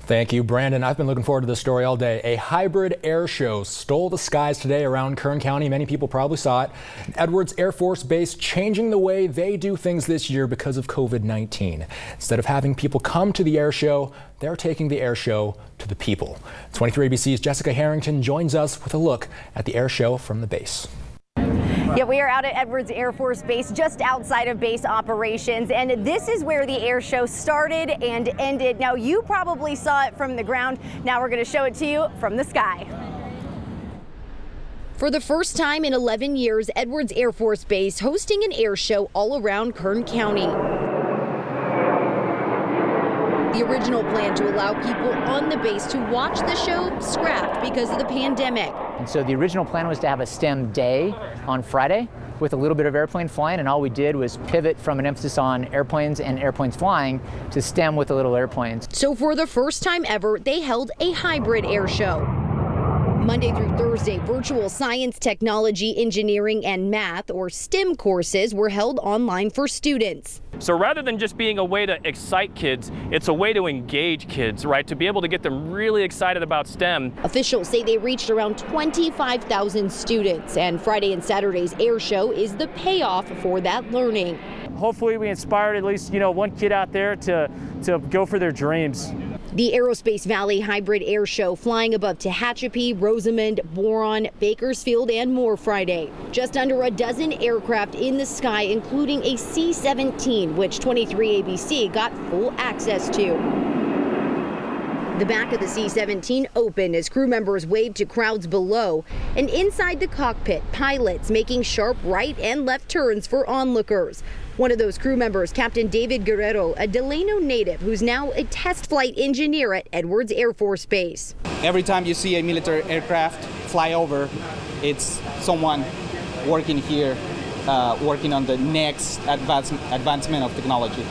Thank you, Brandon. I've been looking forward to this story all day. A hybrid air show stole the skies today around Kern County. Many people probably saw it. Edwards Air Force Base changing the way they do things this year because of COVID-19. Instead of having people come to the air show, they're taking the air show to the people. 23 ABC's Jessica Harrington joins us with a look at the air show from the base. Yeah, we are out at Edwards Air Force Base, just outside of base operations, and this is where the air show started and ended. Now, you probably saw it from the ground. Now we're going to show it to you from the sky. For the first time in 11 years, Edwards Air Force Base hosting an air show all around Kern County. The original plan to allow people on the base to watch the show scrapped because of the pandemic. And so the original plan was to have a STEM day on Friday with a little bit of airplane flying, and all we did was pivot from an emphasis on airplanes and airplanes flying to STEM with the little airplanes. So for the first time ever, they held a hybrid air show. Monday through Thursday, virtual science, technology, engineering, and math, or STEM courses, were held online for students. So rather than just being a way to excite kids, it's a way to engage kids, right? To be able to get them really excited about STEM. Officials say they reached around 25,000 students, and Friday and Saturday's air show is the payoff for that learning. Hopefully we inspired at least, one kid out there to go for their dreams. The Aerospace Valley Hybrid Air Show flying above Tehachapi, Rosamond, Boron, Bakersfield, and more Friday. Just under a dozen aircraft in the sky, including a C-17, which 23 ABC got full access to. The back of the C-17 opened as crew members waved to crowds below, and inside the cockpit, pilots making sharp right and left turns for onlookers. One of those crew members, Captain David Guerrero, a Delano native who's now a test flight engineer at Edwards Air Force Base. Every time you see a military aircraft fly over, it's someone working here, working on the next advancement of technology.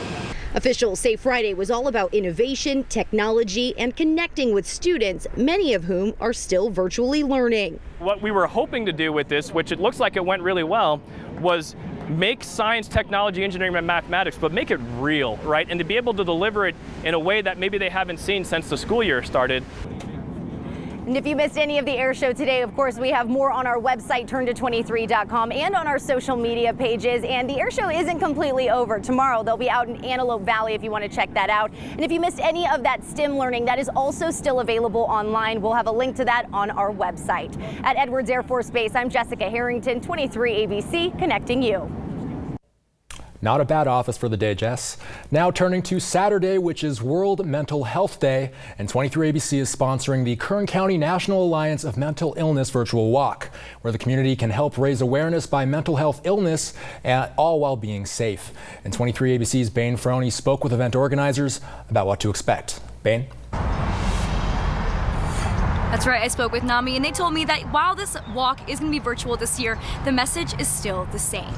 Officials say Friday was all about innovation, technology, and connecting with students, many of whom are still virtually learning. What we were hoping to do with this, which it looks like it went really well, was make science, technology, engineering, and mathematics, but make it real, right? And to be able to deliver it in a way that maybe they haven't seen since the school year started. And if you missed any of the air show today, of course, we have more on our website, turnto23.com, and on our social media pages. And the air show isn't completely over. Tomorrow, they'll be out in Antelope Valley if you want to check that out. And if you missed any of that STEM learning, that is also still available online. We'll have a link to that on our website. At Edwards Air Force Base, I'm Jessica Harrington, 23 ABC, connecting you. Not a bad office for the day, Jess. Now turning to Saturday, which is World Mental Health Day, and 23 ABC is sponsoring the Kern County National Alliance of Mental Illness Virtual Walk, where the community can help raise awareness by mental health illness, all while being safe. And 23 ABC's Bain Froney spoke with event organizers about what to expect. Bain? That's right, I spoke with NAMI, and they told me that while this walk is going to be virtual this year, the message is still the same.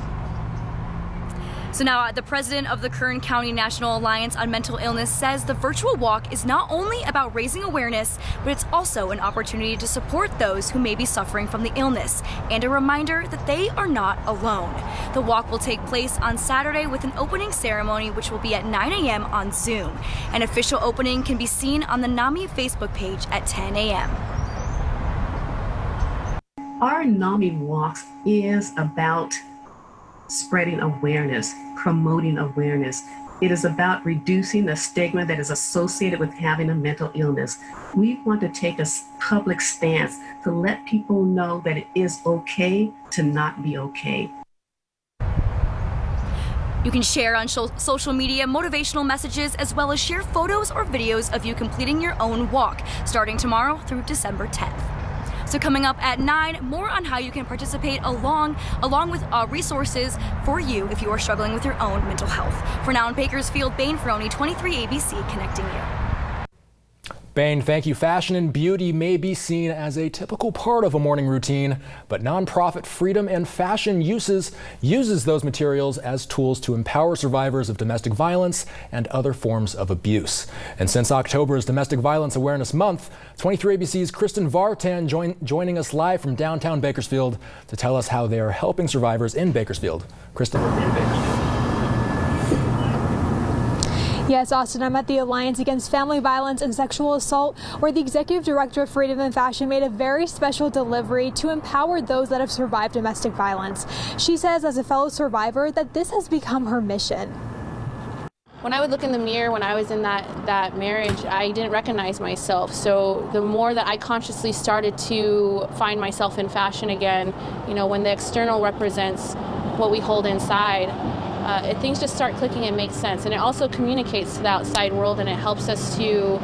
So now the president of the Kern County National Alliance on Mental Illness says the virtual walk is not only about raising awareness, but it's also an opportunity to support those who may be suffering from the illness, and a reminder that they are not alone. The walk will take place on Saturday with an opening ceremony, which will be at 9 a.m. on Zoom. An official opening can be seen on the NAMI Facebook page at 10 a.m. Our NAMI Walks is about spreading awareness, promoting awareness. It is about reducing the stigma that is associated with having a mental illness. We want to take a public stance to let people know that it is okay to not be okay. You can share on social media motivational messages, as well as share photos or videos of you completing your own walk, starting tomorrow through December 10th. So coming up at 9, more on how you can participate along with resources for you if you are struggling with your own mental health. For now in Bakersfield, Bain Froney, 23 ABC, connecting you. Bain, thank you. Fashion and beauty may be seen as a typical part of a morning routine, but nonprofit Freedom and Fashion uses those materials as tools to empower survivors of domestic violence and other forms of abuse. And since October is Domestic Violence Awareness Month, 23 ABC's Kristen Vartan joining us live from downtown Bakersfield to tell us how they are helping survivors in Bakersfield. Kristen. Yes, Austin, I'm at the Alliance Against Family Violence and Sexual Assault, where the Executive Director of Freedom and Fashion made a very special delivery to empower those that have survived domestic violence. She says, as a fellow survivor, that this has become her mission. When I would look in the mirror when I was in that marriage, I didn't recognize myself. So the more that I consciously started to find myself in fashion again, when the external represents what we hold inside, things just start clicking and make sense. And it also communicates to the outside world, and it helps us to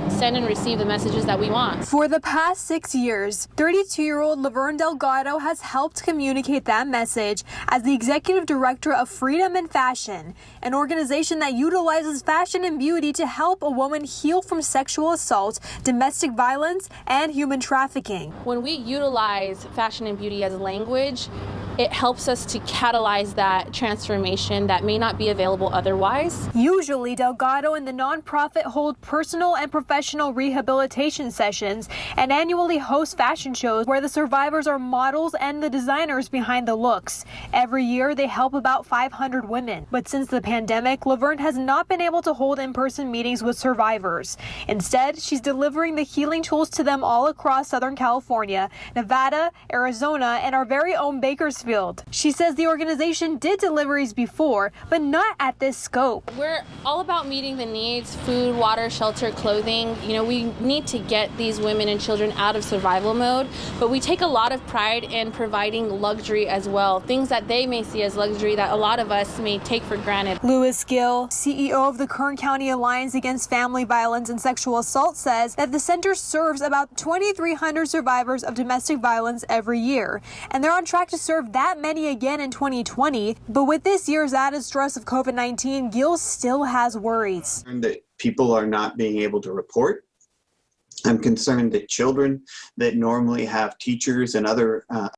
send and receive the messages that we want. For the past 6 years, 32-year-old Laverne Delgado has helped communicate that message as the Executive Director of Freedom and Fashion, an organization that utilizes fashion and beauty to help a woman heal from sexual assault, domestic violence, and human trafficking. When we utilize fashion and beauty as language, it helps us to catalyze that transformation that may not be available otherwise. Usually, Delgado and the nonprofit hold personal and professional rehabilitation sessions and annually host fashion shows where the survivors are models and the designers behind the looks. Every year, they help about 500 women. But since the pandemic, Laverne has not been able to hold in-person meetings with survivors. Instead, she's delivering the healing tools to them all across Southern California, Nevada, Arizona, and our very own Bakersfield. She says the organization did deliveries before, but not at this scope. We're all about meeting the needs: food, water, shelter, clothing. We need to get these women and children out of survival mode, but we take a lot of pride in providing luxury as well, things that they may see as luxury that a lot of us may take for granted. Lewis Gill, CEO of the Kern County Alliance Against Family Violence and Sexual Assault, says that the center serves about 2,300 survivors of domestic violence every year, and they're on track to serve that many again in 2020. But with this year's added stress of COVID-19, Gill still has worries. That people are not being able to report. I'm concerned that children that normally have teachers and other